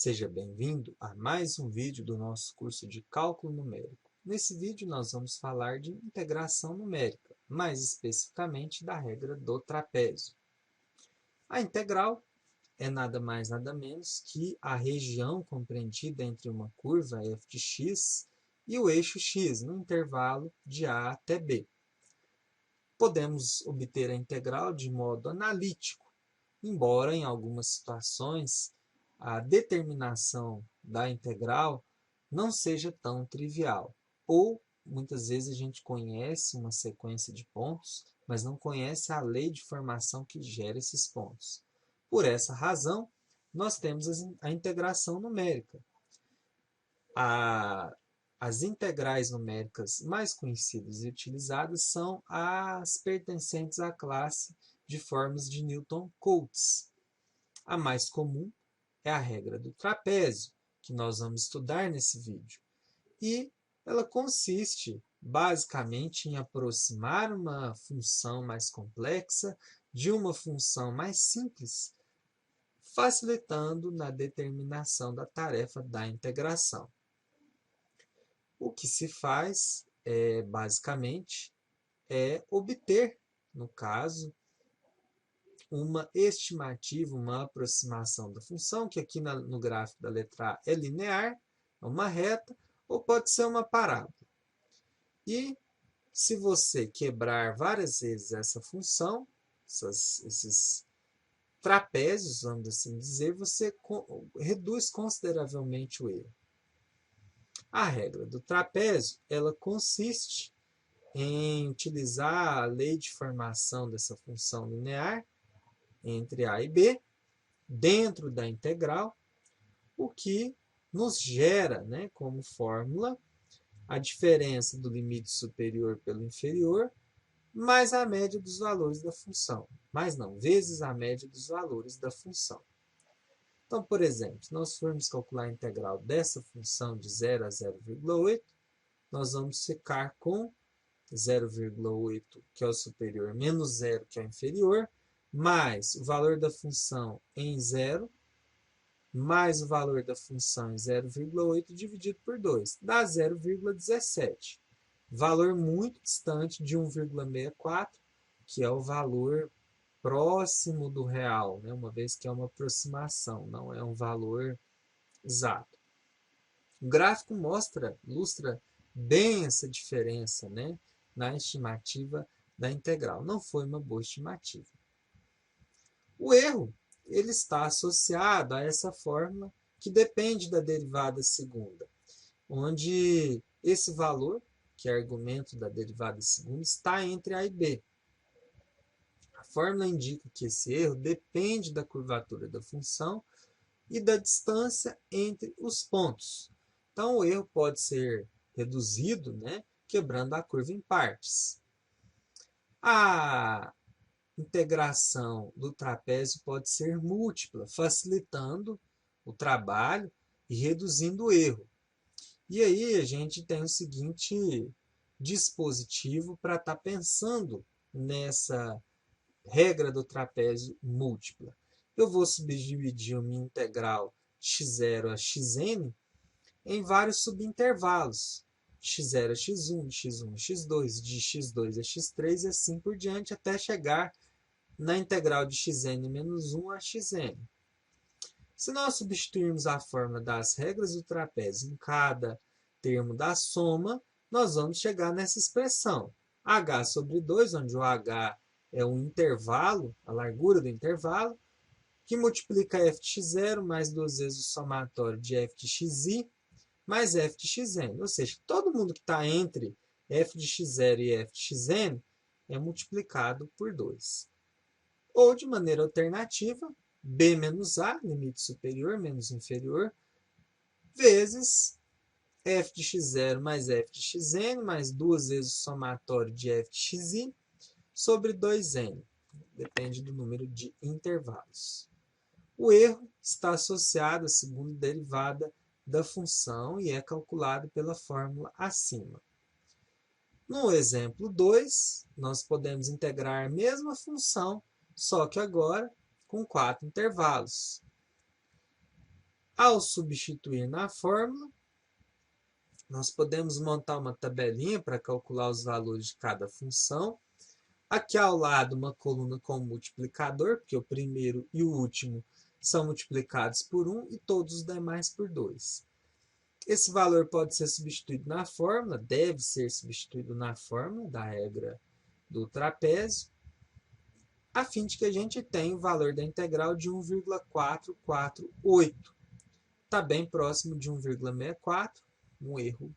Seja bem-vindo a mais um vídeo do nosso curso de Cálculo Numérico. Nesse vídeo nós vamos falar de integração numérica, mais especificamente da regra do trapézio. A integral é nada mais nada menos que a região compreendida entre uma curva f de x e o eixo x no intervalo de a até b. Podemos obter a integral de modo analítico, embora em algumas situações a determinação da integral não seja tão trivial. Ou, muitas vezes, a gente conhece uma sequência de pontos, mas não conhece a lei de formação que gera esses pontos. Por essa razão, nós temos a integração numérica. As integrais numéricas mais conhecidas e utilizadas são as pertencentes à classe de formas de Newton-Cotes. A mais comum é a regra do trapézio, que nós vamos estudar nesse vídeo. E ela consiste, basicamente, em aproximar uma função mais complexa de uma função mais simples, facilitando na determinação da tarefa da integração. O que se faz, basicamente, é obter, no caso, uma estimativa, uma aproximação da função, que aqui no gráfico da letra A é linear, é uma reta, ou pode ser uma parábola. E se você quebrar várias vezes essa função, esses trapézios, vamos assim dizer, você reduz consideravelmente o erro. A regra do trapézio, ela consiste em utilizar a lei de formação dessa função linear entre A e B, dentro da integral, o que nos gera, como fórmula, a diferença do limite superior pelo inferior, mais a média dos valores da função. Mais não, vezes a média dos valores da função. Então, por exemplo, se nós formos calcular a integral dessa função de 0 a 0,8, nós vamos ficar com 0,8, que é o superior, menos 0, que é o inferior, mais o valor da função em 0, mais o valor da função em 0,8 dividido por 2, dá 0,17. Valor muito distante de 1,64, que é o valor próximo do real, uma vez que é uma aproximação, não é um valor exato. O gráfico ilustra bem essa diferença, na estimativa da integral. Não foi uma boa estimativa. O erro ele está associado a essa fórmula que depende da derivada segunda, onde esse valor, que é argumento da derivada segunda, está entre A e B. A fórmula indica que esse erro depende da curvatura da função e da distância entre os pontos. Então, o erro pode ser reduzido, quebrando a curva em partes. A integração do trapézio pode ser múltipla, facilitando o trabalho e reduzindo o erro. E aí a gente tem o seguinte dispositivo para estar pensando nessa regra do trapézio múltipla. Eu vou subdividir uma integral de x0 a xn em vários subintervalos. x0 a x1, de x1 a x2, de x2 a x3 e assim por diante, até chegar na integral de xn menos 1 a xn. Se nós substituirmos a fórmula das regras do trapézio em cada termo da soma, nós vamos chegar nessa expressão. H sobre 2, onde o H é um intervalo, a largura do intervalo, que multiplica f de x0 mais duas vezes o somatório de f de xi mais f de xn. Ou seja, todo mundo que está entre f de x0 e f de xn é multiplicado por 2. Ou, de maneira alternativa, b menos a, limite superior menos inferior, vezes f de x0 mais f de xn, mais duas vezes o somatório de f de xi, sobre 2n. Depende do número de intervalos. O erro está associado à segunda derivada da função e é calculado pela fórmula acima. No exemplo 2, nós podemos integrar a mesma função, só que agora com 4 intervalos. Ao substituir na fórmula, nós podemos montar uma tabelinha para calcular os valores de cada função. Aqui ao lado uma coluna com multiplicador, porque o primeiro e o último são multiplicados por 1 e todos os demais por 2. Esse valor pode ser substituído na fórmula, deve ser substituído na fórmula da regra do trapézio, a fim de que a gente tenha o valor da integral de 1,448. Está bem próximo de 1,64, um erro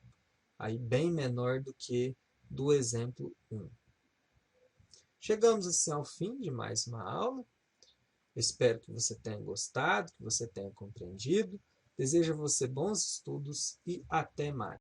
aí bem menor do que do exemplo 1. Chegamos assim ao fim de mais uma aula. Eu espero que você tenha gostado, que você tenha compreendido. Desejo a você bons estudos e até mais.